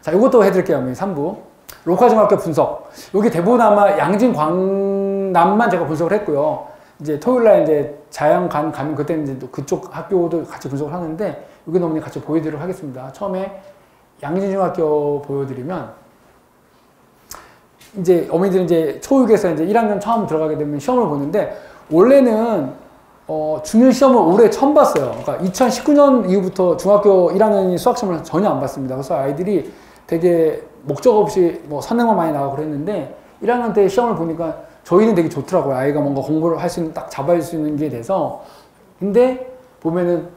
자, 이것도 해드릴게요. 3부. 로컬중학교 분석. 여기 대부분 아마 양진 광남만 제가 분석을 했고요. 이제 토요일날 이제 자양 가면 그때는 이제 또 그쪽 학교도 같이 분석을 하는데, 여기 어머니 같이 보여드리도록 하겠습니다. 처음에 양진중학교 보여드리면, 이제 어머니들은 이제 초6에서 이제 1학년 처음 들어가게 되면 시험을 보는데, 원래는 중일 시험을 올해 처음 봤어요. 그러니까 2019년 이후부터 중학교 1학년이 수학 시험을 전혀 안 봤습니다. 그래서 아이들이 되게 목적 없이 뭐 선행만 많이 나가고 그랬는데, 1학년 때 시험을 보니까 저희는 되게 좋더라고요. 아이가 뭔가 공부를 할 수 있는, 딱 잡아줄 수 있는 게 돼서. 근데 보면은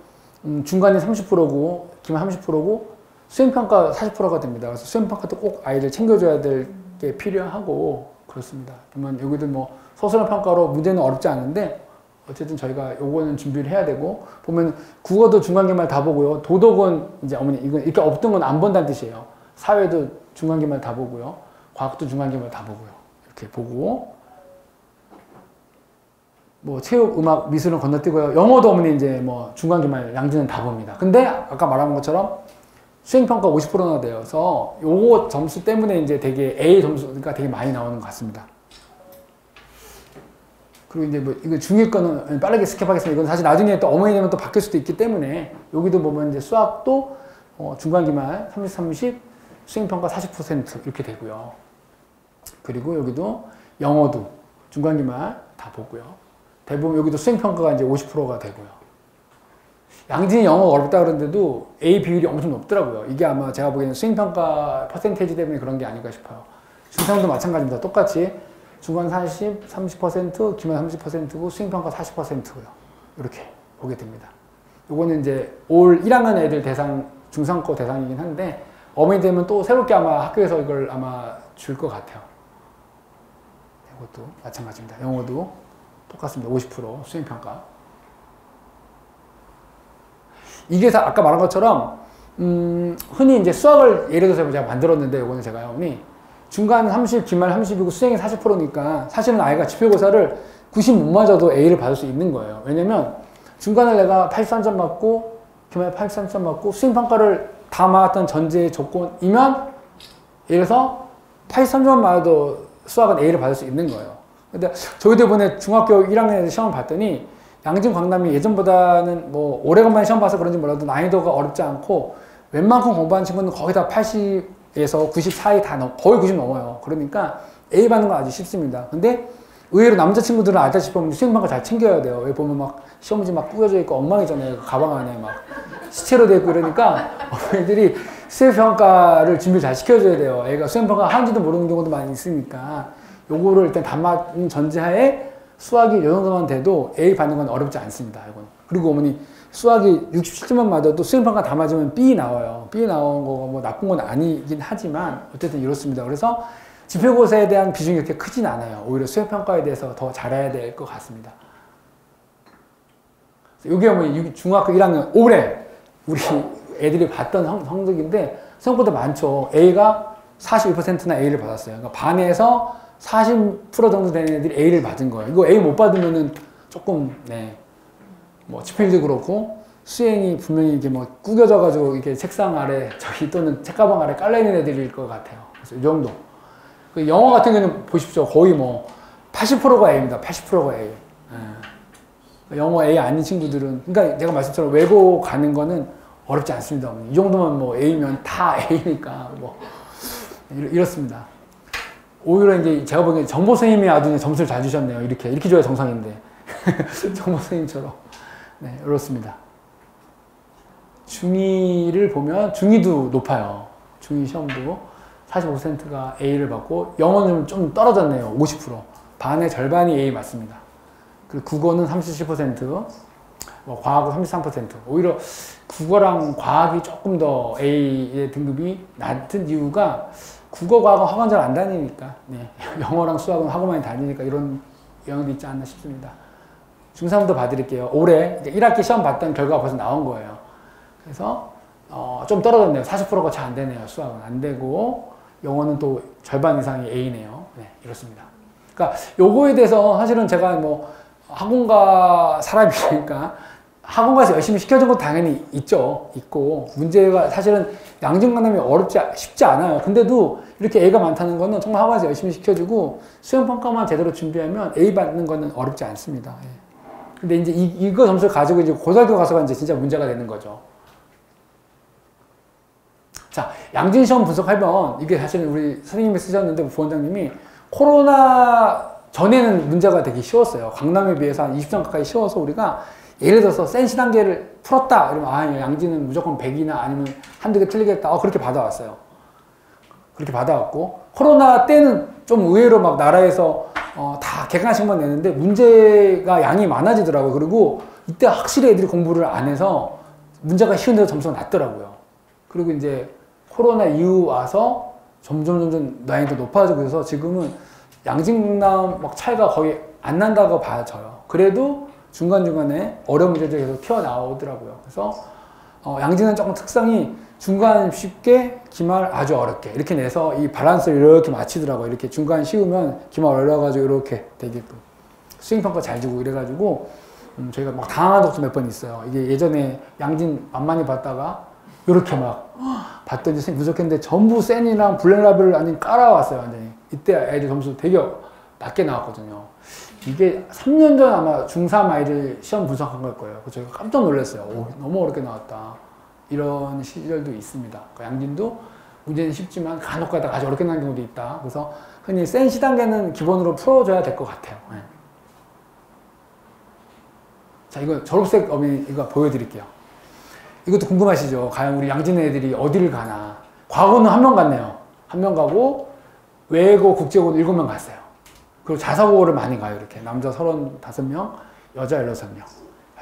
중간이 30%고 기말 30%고 수행평가 40%가 됩니다. 그래서 수행평가 때 꼭 아이들 챙겨줘야 될 게 필요하고 그렇습니다. 보면 여기도 뭐 서술형 평가로 문제는 어렵지 않은데, 어쨌든 저희가 요거는 준비를 해야 되고, 보면 국어도 중간기말 다 보고요. 도덕은 이제 어머니 이건 이렇게 없던 건 안 본다는 뜻이에요. 사회도 중간기말 다 보고요. 과학도 중간기말 다 보고요. 이렇게 보고, 뭐 체육, 음악, 미술은 건너뛰고요. 영어도 어머니 이제 뭐 중간기말 양지는 다 봅니다. 근데 아까 말한 것처럼 수행평가 50%나 되어서 요거 점수 때문에 이제 되게 A 점수가 되게 많이 나오는 것 같습니다. 그리고 이제 뭐 이거 중위 거는 빠르게 스킵하겠습니다. 이건 사실 나중에 또 어머니 되면 또 바뀔 수도 있기 때문에, 여기도 보면 이제 수학도 중간기말 30, 수행평가 40% 이렇게 되고요. 그리고 여기도 영어도 중간기말 다 보고요. 대부분 여기도 수행평가가 이제 50%가 되고요. 양진이 영어가 어렵다 그러는데도 A 비율이 엄청 높더라고요. 이게 아마 제가 보기에는 수행평가 퍼센테이지 때문에 그런 게 아닐까 싶어요. 중상도 마찬가지입니다. 똑같이 중간 30%, 기말 30%고 수행평가 40%고요. 이렇게 보게 됩니다. 요거는 이제 올 1학년 애들 대상, 중상고 대상이긴 한데, 어머니 되면 또 새롭게 아마 학교에서 이걸 아마 줄 것 같아요. 이것도 마찬가지입니다. 영어도 똑같습니다. 50% 수행평가. 이게 아까 말한 것처럼 흔히 이제 수학을 예를 들어서 제가 만들었는데, 요거는 제가요, 어머니 중간 30, 기말 30이고 수행이 40%니까 사실은 아이가 지필고사를 90 못 맞아도 A를 받을 수 있는 거예요. 왜냐면 중간에 내가 83점 맞고 기말에 83점 맞고 수행평가를 다 맞았던 전제 조건이면, 예를 들어서 83점 맞아도 수학은 A를 받을 수 있는 거예요. 근데 저희도 이번에 중학교 1학년에서 시험을 봤더니 양진 광남이 예전보다는 뭐 오래간만에 시험 봐서 그런지 몰라도 난이도가 어렵지 않고, 웬만큼 공부한 친구는 거의 다 80에서 90 사이 다 거의 90 넘어요. 그러니까 A 받는 건 아주 쉽습니다. 근데 의외로 남자 친구들은 알다시피 수행평가 잘 챙겨야 돼요. 왜 보면 막 시험지 막 뿌려져 있고 엉망이잖아요. 가방 안에 막 시체로 되어 있고 이러니까 어머니들이 수행평가를 준비를 잘 시켜줘야 돼요. 애가 수행평가 하는지도 모르는 경우도 많이 있으니까 요거를 일단 다 맞은 전제하에 수학이 이 정도만 돼도 A 받는 건 어렵지 않습니다. 이건. 그리고 어머니 수학이 67점만 맞아도 수행평가 다 맞으면 B 나와요. B 나온 거가 뭐 나쁜 건 아니긴 하지만 어쨌든 이렇습니다. 그래서 지필고사에 대한 비중이 그렇게 크진 않아요. 오히려 수행평가에 대해서 더 잘해야 될 것 같습니다. 이게 어머니 중학교 1학년 올해 우리 애들이 봤던 성적인데 생각보다 많죠. A가 42%나 A를 받았어요. 그러니까 반에서 40% 정도 되는 애들이 A를 받은 거예요. 이거 A 못 받으면은 조금, 네, 뭐, 지필도 그렇고, 수행이 분명히 이게 뭐, 구겨져가지고, 이렇게 책상 아래, 저기 또는 책가방 아래 깔려있는 애들일 것 같아요. 그래서 이 정도. 그 영어 같은 경우는 보십시오. 거의 뭐, 80%가 A입니다. 80%가 A. 네. 영어 A 아닌 친구들은, 그러니까 제가 말씀처럼 외고 가는 거는 어렵지 않습니다. 이 정도면 뭐, A면 다 A니까, 뭐, 이렇습니다. 오히려 이제 제가 보기엔 정보 선생님이 아주 점수를 잘 주셨네요. 이렇게 줘야 정상인데. 정보 선생님처럼. 네, 이렇습니다. 중2를 보면 중2도 높아요. 중2 시험도 45%가 A를 받고, 영어는 좀 떨어졌네요. 50%. 반의 절반이 A 맞습니다. 그리고 국어는 37%, 뭐 과학은 33%. 오히려 국어랑 과학이 조금 더 A의 등급이 낮은 이유가, 국어, 과학은 학원 잘 안 다니니까, 네. 영어랑 수학은 학원 많이 다니니까 이런 영향도 있지 않나 싶습니다. 중3도 봐드릴게요. 올해 1학기 시험 봤던 결과가 벌써 나온 거예요. 그래서 좀 떨어졌네요. 40%가 잘 안 되네요. 수학은 안 되고, 영어는 또 절반 이상이 A네요. 네, 이렇습니다. 그러니까 요거에 대해서 사실은 제가 뭐 학원가 사람이니까 학원 가서 열심히 시켜준 것도 당연히 있고 문제가 사실은 양진강남이 쉽지 않아요. 근데도 이렇게 A가 많다는 거는 정말 학원에서 열심히 시켜주고 수행평가만 제대로 준비하면 A 받는 거는 어렵지 않습니다. 예. 근데 이제 이거 점수를 가지고 이제 고등학교 가서가 이제 진짜 문제가 되는 거죠. 자, 양진 시험 분석하면 이게 사실 우리 선생님이 쓰셨는데 부원장님이 코로나 전에는 문제가 되게 쉬웠어요. 강남에 비해서 한 20점 가까이 쉬워서 우리가 예를 들어서 센 시단계를 풀었다 이러면 아 양진은 무조건 100이나 아니면 한두 개 틀리겠다 그렇게 받아왔어요. 그렇게 받아왔고 코로나 때는 좀 의외로 막 나라에서 다 객관식만 내는데 문제가 양이 많아지더라고요. 그리고 이때 확실히 애들이 공부를 안 해서 문제가 쉬운 데서 점수가 낮더라고요. 그리고 이제 코로나 이후 와서 점점 난이도 높아지고 해서 지금은 양진강 막 차이가 거의 안 난다고 봐져요. 그래도 중간중간에 어려운 문제들이 계속 튀어나오더라고요. 그래서 양진은 조금 특성이 중간 쉽게, 기말 아주 어렵게 이렇게 내서 이 밸런스를 이렇게 맞추더라고요. 이렇게 중간 쉬우면 기말 어려워가지고 이렇게 되게 또 수행평가 잘 주고 이래가지고 저희가 막 당황한 적도 몇 번 있어요. 이게 예전에 양진 만만히 봤다가 이렇게 막 봤더니 선생님 부족했는데 전부 센이랑 블랙라벨을 완전히 깔아왔어요. 완전히. 이때 애들 점수 되게 낮게 나왔거든요. 이게 3년 전 아마 중3 아이들 시험 분석한 걸 거예요. 그래서 제가 깜짝 놀랐어요. 오, 너무 어렵게 나왔다. 이런 시절도 있습니다. 그러니까 양진도 문제는 쉽지만 간혹 가다가 아주 어렵게 나온 경우도 있다. 그래서 흔히 센 시단계는 기본으로 풀어줘야 될 것 같아요. 네. 자, 이거 졸업생 이거 보여드릴게요. 이것도 궁금하시죠? 과연 우리 양진 애들이 어디를 가나. 과거는 한 명 갔네요. 한 명 가고 외고 국제고는 7명 갔어요. 그리고 자사고를 많이 가요. 이렇게 남자 35명, 여자 16명.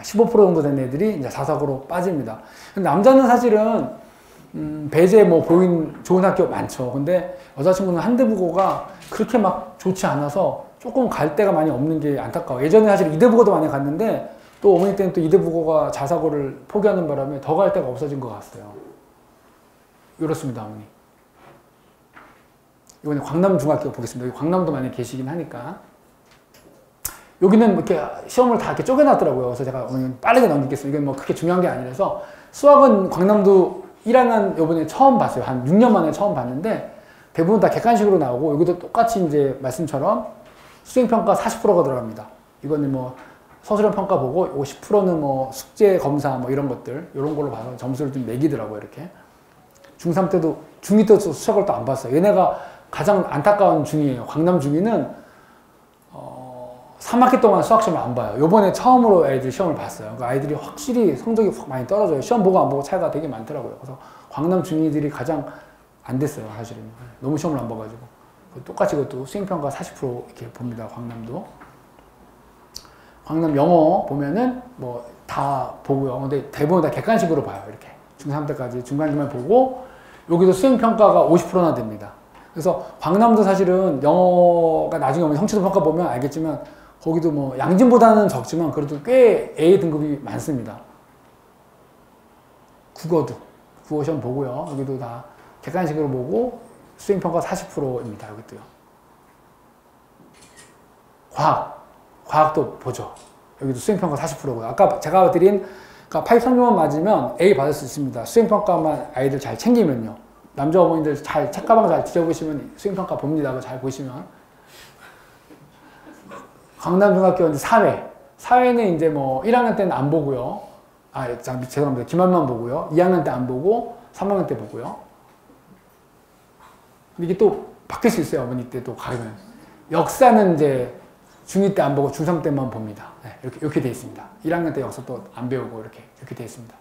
15% 정도 된 애들이 이제 자사고로 빠집니다. 근데 남자는 사실은 배제 뭐 보인 좋은 학교 많죠. 근데 여자친구는 한대부고가 그렇게 막 좋지 않아서 조금 갈 데가 많이 없는 게 안타까워요. 예전에 사실 이대부고도 많이 갔는데 또 어머니 때는 또 이대부고가 자사고를 포기하는 바람에 더 갈 데가 없어진 것 같아요. 이렇습니다, 어머니. 이번에 광남중학교 보겠습니다. 여기 광남도 많이 계시긴 하니까. 여기는 이렇게 시험을 다 이렇게 쪼개놨더라고요. 그래서 제가 오늘 빠르게 넘기겠습니다. 이건 뭐 그렇게 중요한 게 아니라서. 수학은 광남도 1학년 요번에 처음 봤어요. 한 6년 만에 처음 봤는데 대부분 다 객관식으로 나오고 여기도 똑같이 이제 말씀처럼 수행평가 40%가 들어갑니다. 이거는 뭐 서술형 평가 보고 50%는 뭐 숙제 검사 뭐 이런 것들 이런 걸로 봐서 점수를 좀 매기더라고요. 이렇게. 중3 때도 중2 때도 수학을 또 안 봤어요. 얘네가 가장 안타까운 중이에요. 광남 중이는 3학기 동안 수학 시험을 안 봐요. 요번에 처음으로 애들 시험을 봤어요. 그 아이들이 확실히 성적이 확 많이 떨어져요. 시험 보고 안 보고 차이가 되게 많더라고요. 그래서 광남 중이들이 가장 안 됐어요. 사실은. 너무 시험을 안 봐가지고. 똑같이 그것도 수행평가 40% 이렇게 봅니다. 광남도. 광남 영어 보면은 뭐 다 보고요. 근데 대부분 다 객관식으로 봐요. 이렇게. 중3 때까지 중간중간 보고 여기도 수행평가가 50%나 됩니다. 그래서 광남도 사실은 영어가 나중에 오면 형치도 평가 보면 알겠지만 거기도 뭐 양진보다는 적지만 그래도 꽤 A 등급이 많습니다. 국어도 국어 시험 보고요. 여기도 다 객관식으로 보고 수행평가 40%입니다. 여기도요. 과학도 보죠. 여기도 수행평가 40%고요. 아까 제가 드린 83점만 맞으면 A 받을 수 있습니다. 수행평가만 아이들 잘 챙기면요. 남자 어머니들 잘 책가방 잘 뒤져보시면 수행평가 봅니다. 잘 보시면. 강남중학교 이제 사회는 이제 뭐 1학년 때는 안 보고요. 죄송합니다. 기말만 보고요. 2학년 때 안 보고 3학년 때 보고요. 이게 또 바뀔 수 있어요. 어머니 때 또 가면. 역사는 이제 중2 때 안 보고 중3 때만 봅니다. 네, 이렇게 돼 있습니다. 1학년 때 역사 또 안 배우고 이렇게 돼 있습니다.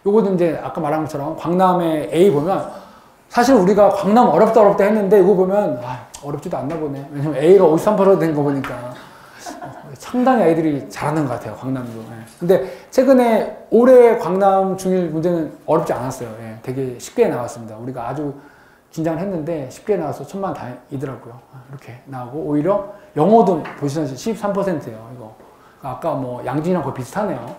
요거는 이제 아까 말한 것처럼 광남의 A 보면 사실 우리가 광남 어렵다 했는데 이거 보면 어렵지도 않나 보네. 왜냐면 A가 53% 된 거 보니까 상당히 아이들이 잘하는 것 같아요. 광남도. 예. 근데 최근에 올해 광남 중1 문제는 어렵지 않았어요. 예. 되게 쉽게 나왔습니다. 우리가 아주 긴장을 했는데 쉽게 나와서 천만다행이더라고요. 이렇게 나오고 오히려 영어도 보시다시피 13%예요. 이거 아까 뭐 양진이랑 거의 비슷하네요.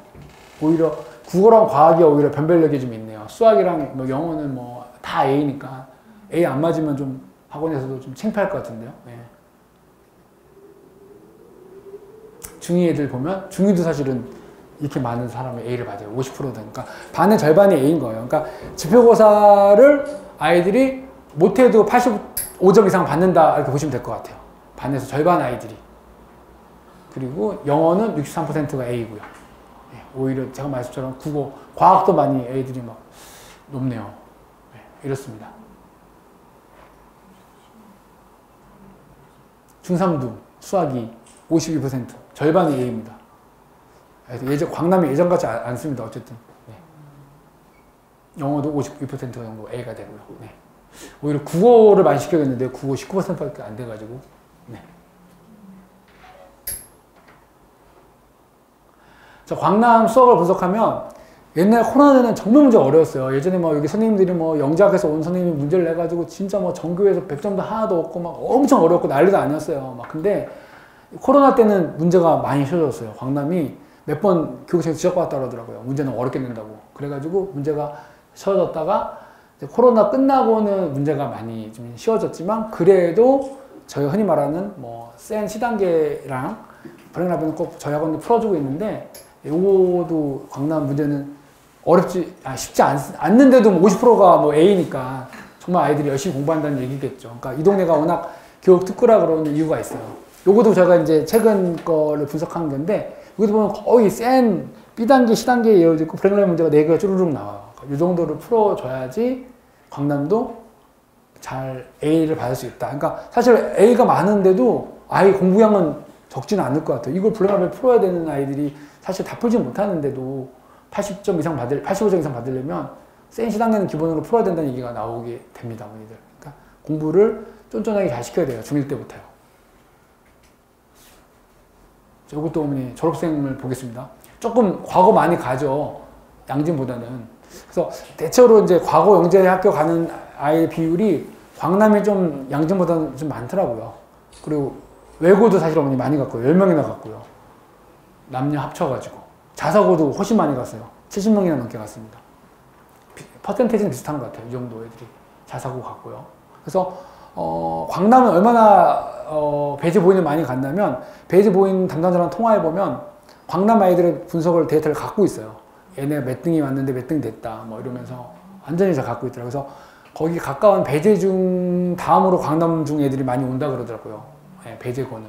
오히려 국어랑 과학이 오히려 변별력이 좀 있네요. 수학이랑 뭐 영어는 뭐 다 A니까 A 안 맞으면 좀 학원에서도 좀 창피할 것 같은데요. 예. 중2 애들 보면 중2도 사실은 이렇게 많은 사람이 A를 맞아요. 50%는. 그러니까 반의 절반이 A인 거예요. 그러니까 지표고사를 아이들이 못해도 85점 이상 받는다 이렇게 보시면 될 것 같아요. 반에서 절반 아이들이. 그리고 영어는 63%가 A고요. 오히려 제가 말씀처럼 국어, 과학도 많이 애들이 막 높네요. 이렇습니다. 중3도 수학이 52%, 절반이 A입니다. 광남이 예전같지 않습니다. 어쨌든. 영어도 52% 정도 A가 되고요. 오히려 국어를 많이 시켜야겠는데 국어 19%밖에 안 돼가지고. 자, 광남 수학을 분석하면 옛날 코로나 때는 정말 문제가 어려웠어요. 예전에 뭐 여기 선생님들이 뭐 영재학에서 온 선생님이 문제를 내가지고 진짜 뭐 전교에서 100점도 하나도 없고 막 엄청 어렵고 난리도 아니었어요. 막 근데 코로나 때는 문제가 많이 쉬워졌어요. 광남이 몇 번 교육청에서 지적받았다 그러더라고요. 문제는 어렵게 낸다고. 그래가지고 문제가 쉬워졌다가 코로나 끝나고는 문제가 많이 좀 쉬워졌지만 그래도 저희가 흔히 말하는 뭐 센 C단계랑 브랭라벨은 꼭 저희 학원도 풀어주고 있는데 요거도 광남 문제는 쉽지 않는데도 50%가 뭐 A니까 정말 아이들이 열심히 공부한다는 얘기겠죠. 그러니까 이 동네가 워낙 교육 특구라 그러는 이유가 있어요. 요거도 제가 이제 최근 거를 분석한 건데 여기도 보면 거의 센 B단계, C단계에 이어져 있고 브랭라벨 문제가 4개가 쭈루룩 나와요. 이 정도를 풀어줘야지 광남도 잘 A를 받을 수 있다. 그러니까 사실 A가 많은데도 아이 공부량은 적지는 않을 것 같아요. 이걸 브랭라벨 풀어야 되는 아이들이 사실 다 풀지 못하는데도 85점 이상 받으려면 센 C단계는 기본으로 풀어야 된다는 얘기가 나오게 됩니다. 어머니들. 그러니까 공부를 쫀쫀하게 잘 시켜야 돼요. 중1 때부터요. 이것도 어머니 졸업생을 보겠습니다. 조금 과거 많이 가죠. 양진보다는. 그래서 대체로 이제 과거 영재 학교 가는 아이 비율이 광남이 좀 양진보다는 좀 많더라고요. 그리고 외고도 사실 어머니 많이 갔고요. 10명이나 갔고요. 남녀 합쳐가지고. 자사고도 훨씬 많이 갔어요. 70명이나 넘게 갔습니다. 퍼센테이지는 비슷한 것 같아요. 이 정도 애들이 자사고 갔고요. 그래서 광남은 얼마나 배제 보인을 많이 갔냐면 배제 보인 담당자랑 통화해보면 광남 아이들의 분석을 데이터를 갖고 있어요. 얘네가 몇 등이 왔는데 몇 등 됐다 뭐 이러면서 완전히 다 갖고 있더라고요. 그래서 거기 가까운 배제 중 다음으로 광남 중 애들이 많이 온다 그러더라고요. 배제고는.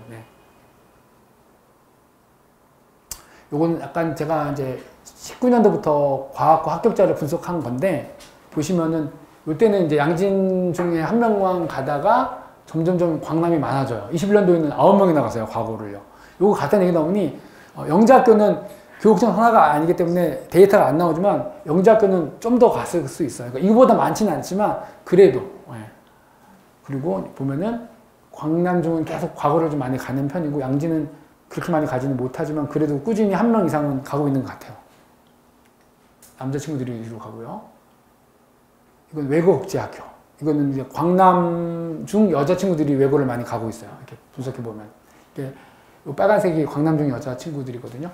요건 약간 제가 이제 19년도부터 과학과 합격자를 분석한 건데 보시면은 이때는 이제 양진 중에 한 명만 가다가 점점점 광남이 많아져요. 21년도에는 9명이나 갔어요. 과거를요. 요거 같은 얘기 나오니 영재학교는 교육청 하나가 아니기 때문에 데이터가 안 나오지만 영재학교는 좀 더 갔을 수 있어요. 그러니까 이거보다 많지는 않지만 그래도. 그리고 보면은 광남중은 계속 과거를 좀 많이 가는 편이고 양진은 그렇게 많이 가지는 못하지만 그래도 꾸준히 한 명 이상은 가고 있는 것 같아요. 남자친구들이 위주로 가고요. 이건 외고국제학교. 이거는 이제 광남중 여자친구들이 외고를 많이 가고 있어요. 이렇게 분석해보면. 이게 빨간색이 광남중 여자친구들이거든요.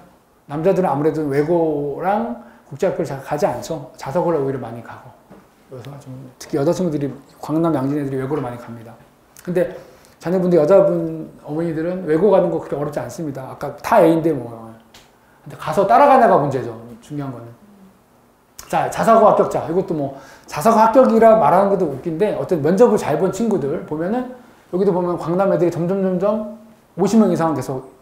남자들은 아무래도 외고랑 국제학교를 잘 가지 않죠. 자사고를 오히려 많이 가고. 그래서 좀 특히 여자친구들이 광남 양진 애들이 외고를 많이 갑니다. 근데 자녀분들 여자분 어머니들은 외고 가는 거 그렇게 어렵지 않습니다. 아까 다 A인데 뭐. 근데 가서 따라가냐가 문제죠. 중요한 거는. 자, 자사고 합격자. 이것도 뭐 자사고 합격이라 말하는 것도 웃긴데 어떤 면접을 잘 본 친구들 보면은 여기도 보면 광남 애들이 점점 50명 이상은 계속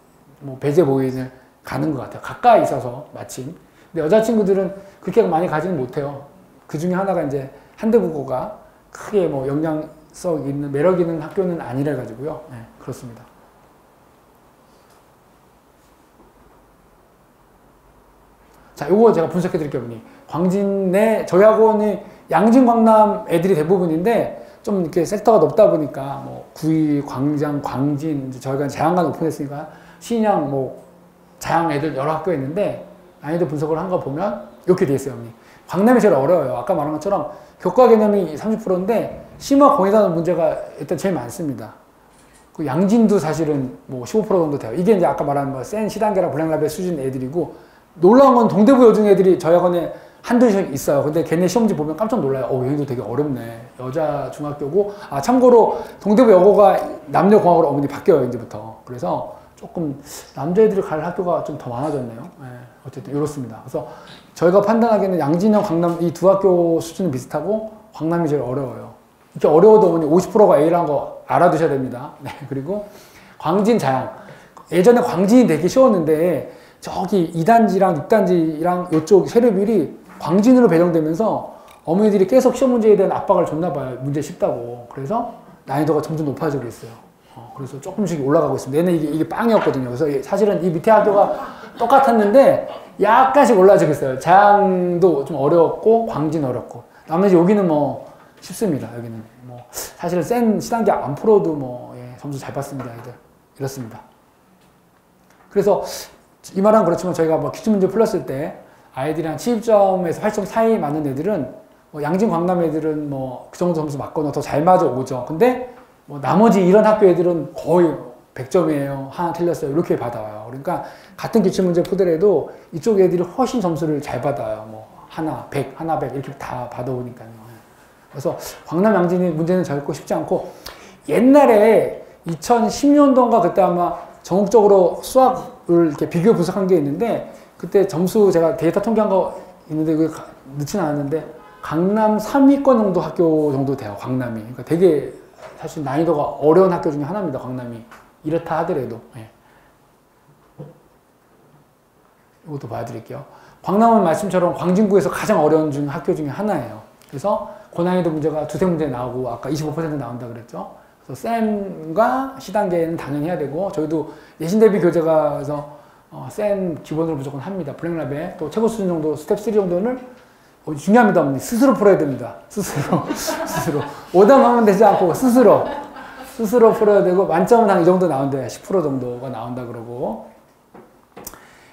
뭐 배제 모임을 가는 것 같아요. 가까이 있어서 마침. 근데 여자친구들은 그렇게 많이 가지는 못해요. 그 중에 하나가 이제 한대국어가 크게 뭐 영향성 있는 매력 있는 학교는 아니라 가지고요. 그렇습니다. 자, 요거 제가 분석해 드릴게요, 어머니. 광진 내 저희 학원이 양진 광남 애들이 대부분인데 좀 이렇게 섹터가 높다 보니까 뭐 구이, 광장, 광진 저희가 자양관 오픈했으니까 신양 뭐 자양 애들 여러 학교 있는데 난이도 분석을 한 거 보면 이렇게 돼 있어요, 어머니. 광남이 제일 어려워요. 아까 말한 것처럼 교과 개념이 30%인데 심화 공인하는 문제가 일단 제일 많습니다. 그 양진도 사실은 뭐 15% 정도 돼요. 이게 이제 아까 말한 뭐 센 C단계랑 브랭라벨 수준 애들이고 놀라운 건 동대부 여중 애들이 저희 학원에 한두씩 있어요. 근데 걔네 시험지 보면 깜짝 놀라요. 여기도 되게 어렵네. 여자 중학교고. 아, 참고로 동대부 여고가 남녀공학으로 어머니 바뀌어요, 이제부터. 그래서 조금 남자애들이 갈 학교가 좀 더 많아졌네요. 예, 어쨌든 이렇습니다. 그래서 저희가 판단하기에는 양진이랑 강남 이 두 학교 수준은 비슷하고 광남이 제일 어려워요. 이렇게 어려워도 50%가 A라는 거 알아두셔야 됩니다. 네, 그리고 광진, 자양. 예전에 광진이 되게 쉬웠는데 저기 2단지랑 6단지랑 이쪽 세류비율이 광진으로 배정되면서 어머니들이 계속 시험 문제에 대한 압박을 줬나 봐요. 문제 쉽다고. 그래서 난이도가 점점 높아지고 있어요. 그래서 조금씩 올라가고 있습니다. 얘는 이게 빵이었거든요. 그래서 사실은 이 밑에 학교가 똑같았는데 약간씩 올라지고 있어요. 자양도 좀 어려웠고 광진 어렵고 나머지 여기는 뭐 쉽습니다. 여기는 뭐 사실은 센 시단계 안 풀어도 뭐 예, 점수 잘 봤습니다. 애들 이렇습니다. 그래서 이 말은 그렇지만 저희가 뭐 기출 문제 풀었을 때 아이들이랑 70점에서 8점 사이 맞는 애들은 뭐 양진 광남 애들은 뭐 그 정도 점수 맞거나 더 잘 맞아 오죠. 근데 뭐 나머지 이런 학교 애들은 거의 100점이에요. 하나 틀렸어요. 이렇게 받아와요. 그러니까 같은 기출 문제 푸더라도 이쪽 애들이 훨씬 점수를 잘 받아요. 뭐 하나 100, 하나 100 이렇게 다 받아오니까요. 그래서 광남 양진이 문제는 적고 쉽지 않고 옛날에 2010년도인가 그때 아마 전국적으로 수학을 이렇게 비교 분석한 게 있는데 그때 점수 제가 데이터 통계한 거 있는데 그게 늦진 않았는데 강남 3위권 정도 학교 정도 돼요. 광남이. 그러니까 되게 사실 난이도가 어려운 학교 중에 하나입니다. 광남이. 이렇다 하더라도. 예. 이것도 봐드릴게요. 광남은 말씀처럼 광진구에서 가장 어려운 학교 중에 하나예요. 그래서 고난이도 문제가 두세 문제 나오고 아까 25% 나온다 그랬죠. 그래서 쌤과 C단계는 당연히 해야 되고 저희도 예신 대비 교재가 서 쌤 기본으로 무조건 합니다. 블랙lab에 또 최고 수준 정도 스텝 3 정도는 중요합니다. 어머니. 스스로 풀어야 됩니다. 스스로. 오답하면 되지 않고 스스로 풀어야 되고 만점은 한 이 정도 나온대. 10% 정도가 나온다 그러고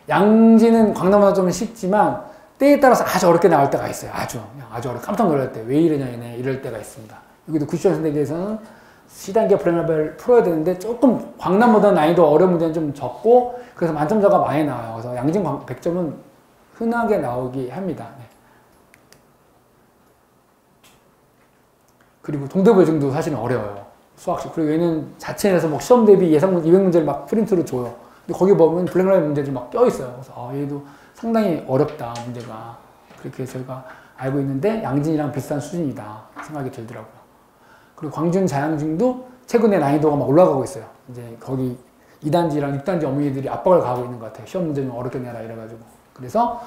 양지는 광남보다 좀 쉽지만 때에 따라서 아주 어렵게 나올 때가 있어요. 아주 어렵게 깜짝 놀랄 때 왜 이러냐 얘네 이럴 때가 있습니다. 여기도 쿠션 선택에서는 C단계 블랙lab을 풀어야 되는데 조금 광남보다 난이도 어려운 문제는 좀 적고 그래서 만점자가 많이 나와요. 그래서 양진 100점은 흔하게 나오기 합니다. 네. 그리고 동대보증도 사실은 어려워요. 수학식. 그리고 얘는 자체에서 뭐 시험 대비 예상 200문제를 막 프린트로 줘요. 근데 거기 보면 블랙라이트 문제들이 막 껴있어요. 그래서 얘도 상당히 어렵다, 문제가. 그렇게 저희가 알고 있는데 양진이랑 비슷한 수준이다 생각이 들더라고요. 그리고 광준 자양중도 최근에 난이도가 막 올라가고 있어요. 이제 거기 2단지랑 6단지 어머니들이 압박을 가하고 있는 것 같아요. 시험 문제 좀 어렵게 내라 이래가지고. 그래서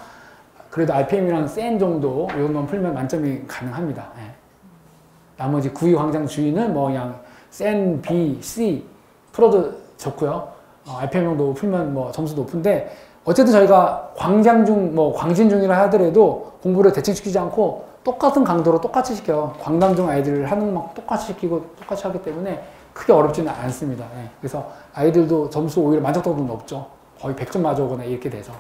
그래도 RPM이랑 센 정도 이 정도만 풀면 만점이 가능합니다. 네. 나머지 9위 광장 주위는 뭐 그냥 센, B, C 풀어도 좋고요. RPM 정도 풀면 뭐 점수 높은데 어쨌든 저희가 광장중, 뭐 광진중이라 하더라도 공부를 대칭시키지 않고 똑같은 강도로 똑같이 시켜요. 광남중 아이들을 하는 막 똑같이 시키고 똑같이 하기 때문에 크게 어렵지는 않습니다. 네. 그래서 아이들도 점수 오히려 만족도도 높죠. 거의 100점 맞아오거나 이렇게 돼서.